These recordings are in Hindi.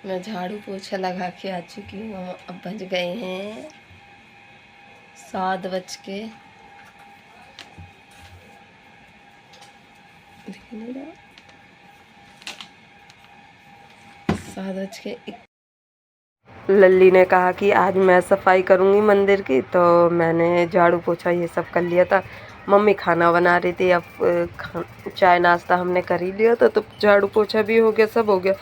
मैं झाड़ू पोछा लगा के आ चुकी हूँ। अब बज गए हैं 7 बज के दिख नहीं रहा 7:01। लल्ली ने कहा कि आज मैं सफाई करूँगी मंदिर की, तो मैंने झाड़ू पोछा ये सब कर लिया था। मम्मी खाना बना रही थी, अब चाय नाश्ता हमने कर ही लिया था, तो झाड़ू पोछा भी हो गया, सब हो गया।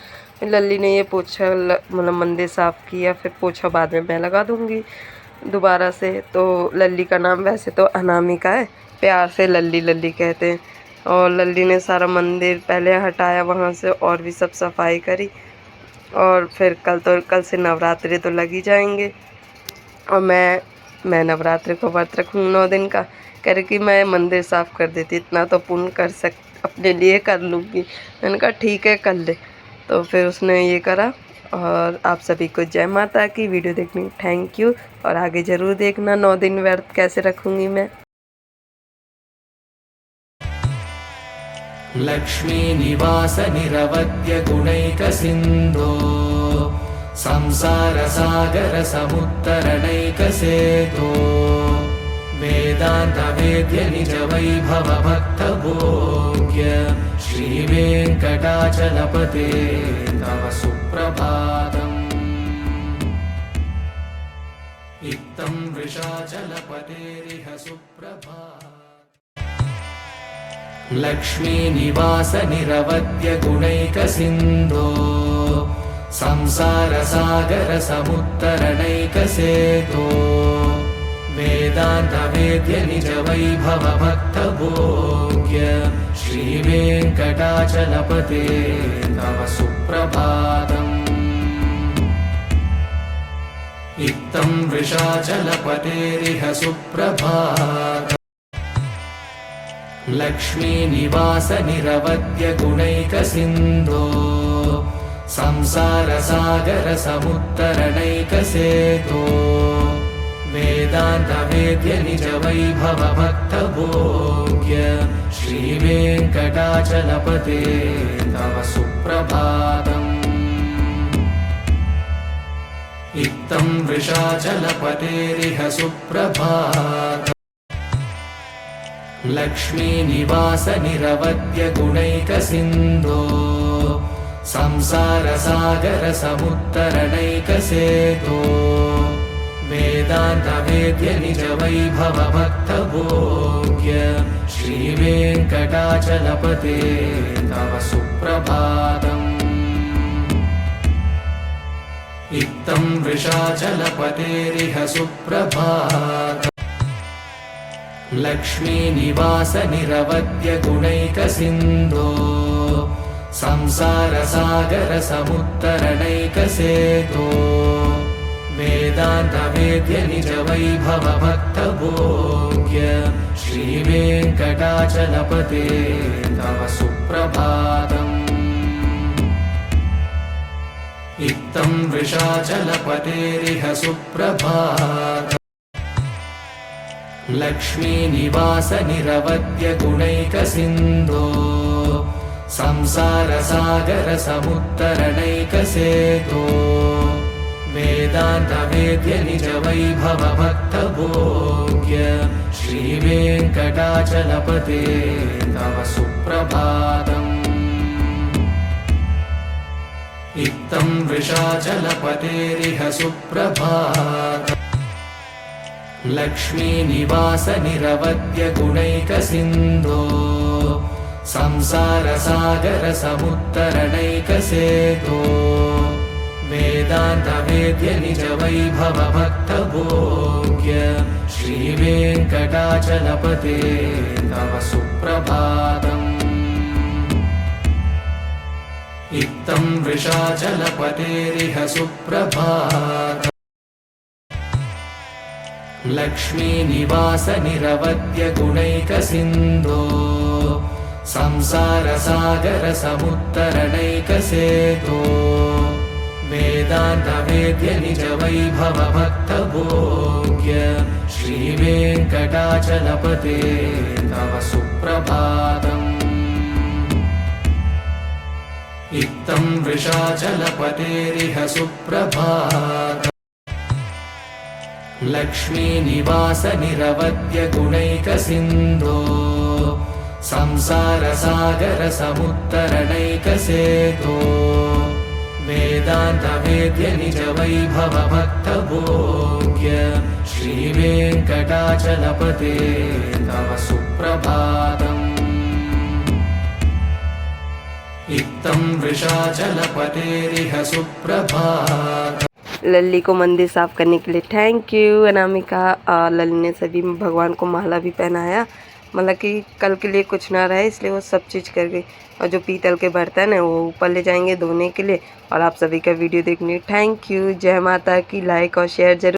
लल्ली ने ये पोछा मतलब मंदिर साफ़ किया, फिर पोछा बाद में मैं लगा दूँगी दोबारा से। तो लल्ली का नाम वैसे तो अनामिका है, प्यार से लल्ली लल्ली कहते हैं। और लल्ली ने सारा मंदिर पहले हटाया वहाँ से, और भी सब सफाई करी। और फिर कल से नवरात्रि तो लग ही जाएंगे, और मैं नवरात्रि को व्रत रखूँ 9 दिन का। कह रही कि मैं मंदिर साफ़ कर देती, इतना तो पुण्य अपने लिए कर लूँगी। मैंने कहा ठीक है कर ले। तो फिर उसने ये करा। और आप सभी को जय माता की। वीडियो देखने थैंक यू, और आगे ज़रूर देखना 9 दिन व्रत कैसे रखूँगी मैं। लक्ष्मी निवास निरवध्य गुणैक सिन्धो संसार सागर समुत्तरणैक सेतो वेदांत वेद्य निज वैभव भक्त भोग्य श्री वेंकटाचलपते तव सुप्रभातम्। इत्थं वृषाचलपतेरिह सुप्रभातम्। लक्ष्मी निवास निरवध्य गुणैक सिन्धो संसार सागर समुत्तरणैक सेतो वेदांत वेद्य निज वैभव भक्त भोग्य श्री वेंकटाचलपते तव सुप्रभातम्। इत्थं वृषाचलपतेरिह सुप्रभातम्। लक्ष्मी निवास निरवध्य गुणैक सिन्धो संसार सागर समुत्तरणैक सेतो वेदांत वेद्य निज वैभव भक्त भोग्य श्री वेंकटाचलपते तव सुप्रभातम्। इत्थं वृषाचलपतेरिह सुप्रभातम्। लक्ष्मी निवास निरवध्य गुणैक सिन्धो संसार सागर समुत्तरणैक सेतो वेदांत वेद्य निज वैभव भक्त भोग्य श्री वेंकटाचलपते तव सुप्रभातम्। इत्थं वृषाचलपतेरिह सुप्रभातम्। लक्ष्मी निवास निरवध्य गुणैक सिन्धो संसार सागर समुत्तरणैक सेतो वेदांत वेद्य निज वैभव भक्त भोग्य श्री वेंकटाचलपते तव सुप्रभातम्। इत्थं वृषाचलपतेरिह सुप्रभातम्। लक्ष्मी निवास निरवध्य गुणैक सिन्धो संसार सागर समुत्तरणैक सेतो वेदांत वेद्य निज वैभव भक्त भोग्य श्री वेंकटाचलपते तव सुप्रभातम्। इत्थं वृषाचलपतेरिह सुप्रभातम्। लक्ष्मी निवास निरवध्य गुणैक सिन्धो संसार सागर समुत्तरणैक सेतो वेदांत वेद्य निज वैभव भक्त भोग्य श्री वेंकटाचलपते तव सुप्रभातम्। इत्थं वृषाचलपतेरिह सुप्रभातम्। लक्ष्मी निवास निरवध्य गुणैक सिन्धो संसार सागर समुत्तरणैक सेतो वेदांत वेद्य निज वैभव भक्त भोग्य श्री वेंकटाचलपते तव सुप्रभातम्। इत्थं वृषाचलपतेरिह सुप्रभातम् लक्ष्मीनिवासनिरवद्यगुणैकसिन्धो संसारसागरसमुत्तरणैकसेतो वेदान्तवेद्यनिजवैभवभक्तभोग्य श्रीवेङ्कटाचलपते तव सुप्रभातम् इत्थं वृषाचलपतेरिह सुप्रभातम्। लल्ली को मंदिर साफ़ करने के लिए थैंक यू अनामिका। लल्ली ने सभी भगवान को माला भी पहनाया, मतलब कि कल के लिए कुछ ना रहे इसलिए वो सब चीज़ कर गई। और जो पीतल के बर्तन है वो ऊपर ले जाएंगे धोने के लिए। और आप सभी का वीडियो देखने थैंक यू। जय माता की। लाइक और शेयर जरूर